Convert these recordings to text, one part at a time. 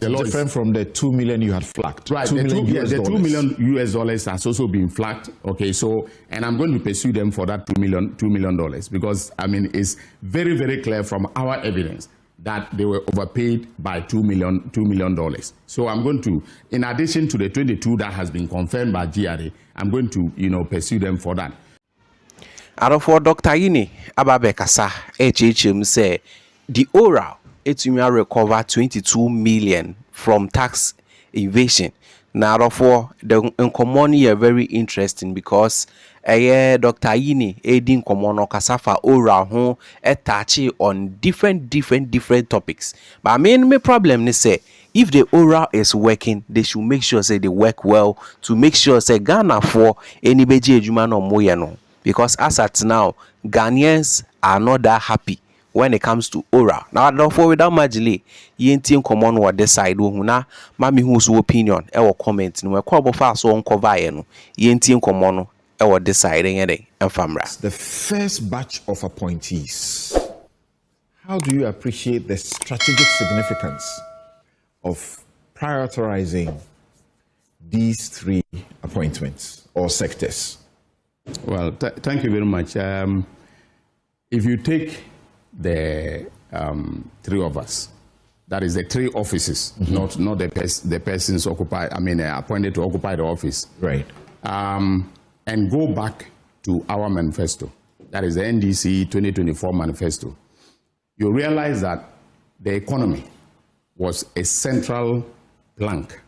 That's different from the $2 million you had flagged. Right, the $2 million US dollars has also been flagged. Okay, so, and I'm going to pursue them for that $2 million because, I mean, it's very, very clear from our evidence that they were overpaid by $2 million. So I'm going to, in addition to the 22 that has been confirmed by GRA, I'm going to, pursue them for that. For Dr. Ayini Ababekasa, HHM say the oral it will recover 22 million from tax evasion. Now, for the common are very interesting because Dr. Ayini aiding common kasafa oral who touch on different topics. But my problem is say if the oral is working, they should make sure say they work well to make sure say Ghana for any beji ejuma no moyano. Because as at now, Ghanaians are not that happy when it comes to oral. Now, therefore, without much delay, you common what decide na mami who's opinion or comment no kwabo fa so uncover no you common or deciding and famra. The first batch of appointees. How do you appreciate the strategic significance of prioritizing these three appointments or sectors? Well, thank you very much. If you take the three of us, that is the three offices, not the persons occupied. I mean, appointed to occupy the office, right? And go back to our manifesto, that is the NDC 2024 manifesto. You realize that the economy was a central plank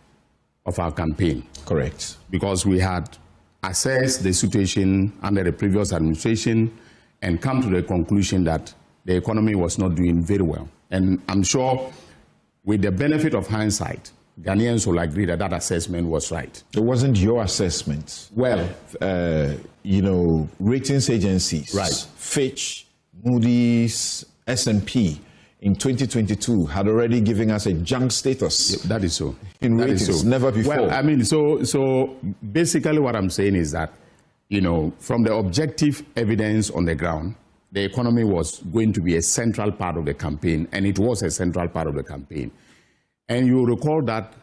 of our campaign. Correct. Because we had assessed the situation under the previous administration and come to the conclusion that the economy was not doing very well. And I'm sure with the benefit of hindsight, Ghanaians will agree that that assessment was right. It wasn't your assessment. Well, ratings agencies, right. Fitch, Moody's, S&P in 2022 had already given us a junk status. Yeah, that is so. In that ratings, is so. never before. Well, I mean, so basically what I'm saying is that, from the objective evidence on the ground, the economy was going to be a central part of the campaign, and it was a central part of the campaign. And you recall that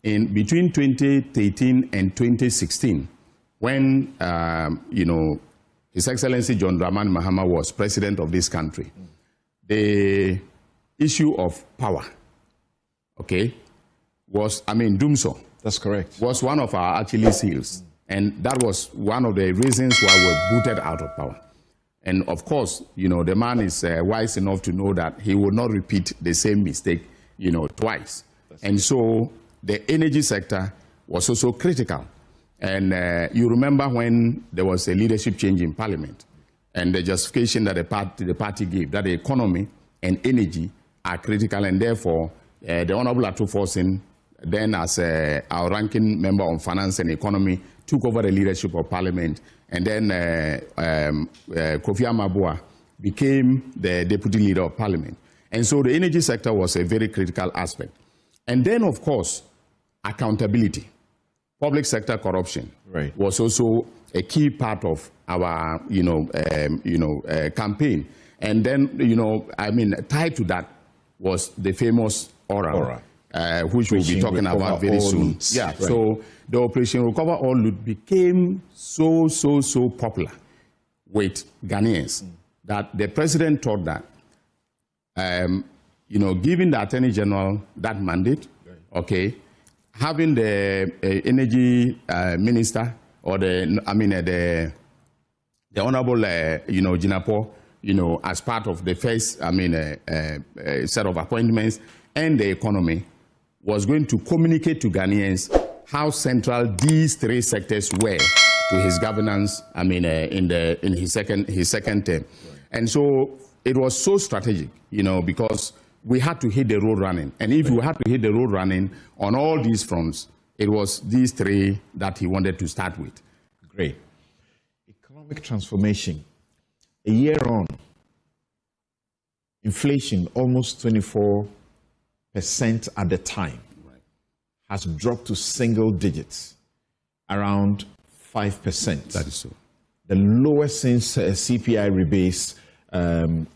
in between 2013 and 2016, when, His Excellency John Dramani Mahama was president of this country, the issue of power, was, Dumso. That's correct. Was one of our Achilles heels. And that was one of the reasons why we were booted out of power. And of course, the man is wise enough to know that he will not repeat the same mistake, twice. And so the energy sector was also critical. And you remember when there was a leadership change in Parliament and the justification that the party gave, that the economy and energy are critical, and therefore the Honorable Ato Forson, then as our ranking member on finance and economy, took over the leadership of Parliament, and then Kofi Amabua became the deputy leader of Parliament. And so the energy sector was a very critical aspect. And then, of course, accountability. Public sector corruption was also a key part of our, campaign. And then, tied to that was the famous oral. Which we'll be talking about very soon. Yeah, right. So the Operation Recover All Loot became so popular with Ghanaians that the president thought that, giving the Attorney General that mandate, having the energy minister or the Honorable, Jinapo, as part of the first, set of appointments, and the economy, was going to communicate to Ghanaians how central these three sectors were to his governance, in his second term. Right. And so it was so strategic, because we had to hit the road running. And if we had to hit the road running on all these fronts, it was these three that he wanted to start with. Great. Economic transformation. A year on, inflation almost 24% at the time, has dropped to single digits, around 5%. That is so. The lowest since CPI rebase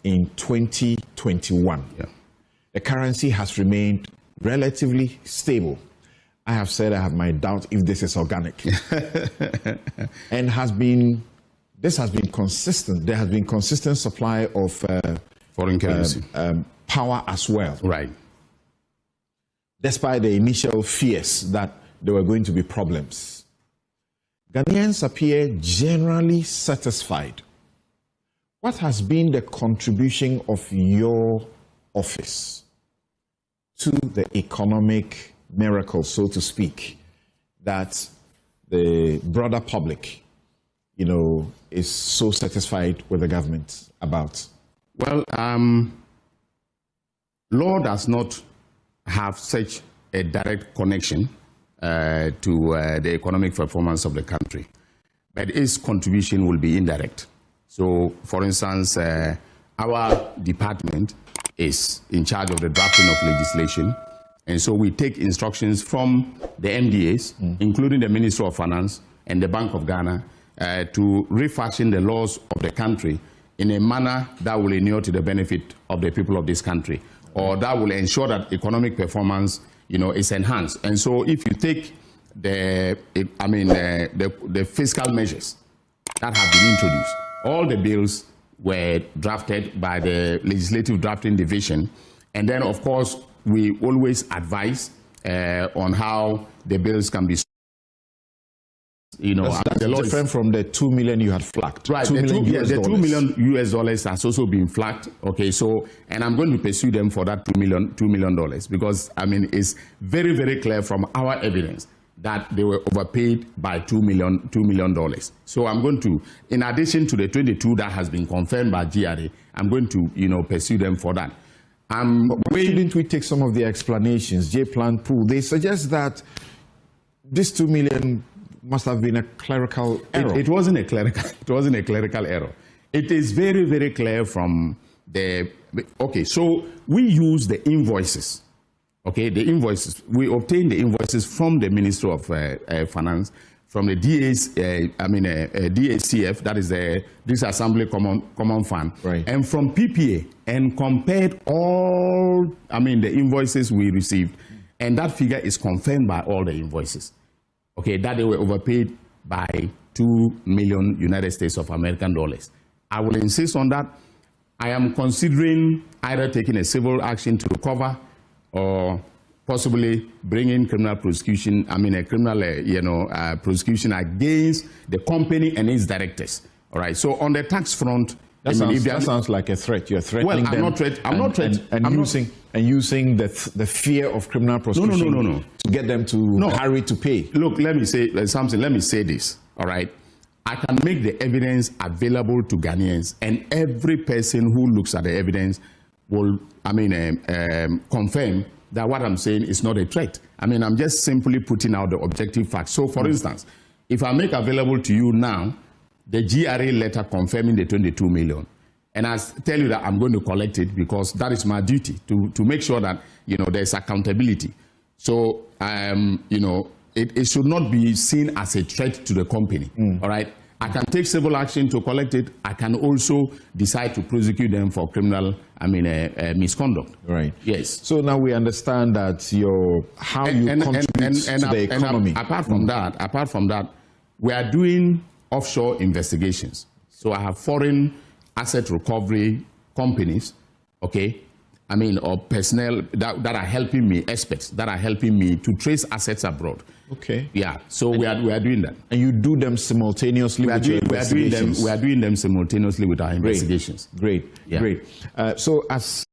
in 2021. Yeah. The currency has remained relatively stable. I have said I have my doubt if this is organic. And this has been consistent. There has been consistent supply of foreign currency. Power as well. Right. Despite the initial fears that there were going to be problems. Ghanaians appear generally satisfied. What has been the contribution of your office to the economic miracle, so to speak, that the broader public, is so satisfied with the government about? Well, law does not have such a direct connection to the economic performance of the country, but its contribution will be indirect. So, for instance, our department is in charge of the drafting of legislation, and so we take instructions from the MDAs, including the Ministry of Finance and the Bank of Ghana, to refashion the laws of the country in a manner that will inure to the benefit of the people of this country, or that will ensure that economic performance, is enhanced. And so, if you take the fiscal measures that have been introduced, all the bills were drafted by the Legislative Drafting Division, and then, of course, we always advise on how the bills can be. That's different from the 2 million you had flagged. Right, the $2 million has also been flagged. Okay, so, and I'm going to pursue them for that $2 million because, it's very, very clear from our evidence that they were overpaid by $2 million. So I'm going to, in addition to the 22 that has been confirmed by GRA, I'm going to, pursue them for that. Shouldn't we take some of the explanations? J-Plan Pool, they suggest that this 2 million must have been a clerical error. It wasn't a clerical error. It is very, very clear from the, okay, so we use the invoices. Okay, the invoices, we obtain the invoices from the Ministry of Finance, from the DACF, that is the Disassembly Common Fund, right, and from PPA, and compared all, the invoices we received, and that figure is confirmed by all the invoices. Okay, that they were overpaid by 2 million United States of American dollars. I will insist on that. I am considering either taking a civil action to recover or possibly bringing criminal prosecution, prosecution against the company and its directors. All right, so on the tax front, that sounds like a threat. You're threatening them. I'm not threatening. And using the fear of criminal prosecution no. to get them to hurry to pay. Look, let me say something. Let me say this, all right? I can make the evidence available to Ghanaians, and every person who looks at the evidence will, confirm that what I'm saying is not a threat. I'm just simply putting out the objective facts. So, for instance, if I make available to you now the GRA letter confirming the 22 million, and I tell you that I'm going to collect it because that is my duty to make sure that, there's accountability. So, it should not be seen as a threat to the company, all right? I can take civil action to collect it. I can also decide to prosecute them for criminal, misconduct. Right. Yes. So now we understand that how you contribute to the economy. Apart from that, we are doing offshore investigations. So I have foreign asset recovery companies, okay, or personnel that are helping me, experts that are helping me to trace assets abroad. Okay. Yeah. So we are doing that. And you do them simultaneously with your investigations? We are doing them simultaneously with our investigations. Great. Yeah. Great. So as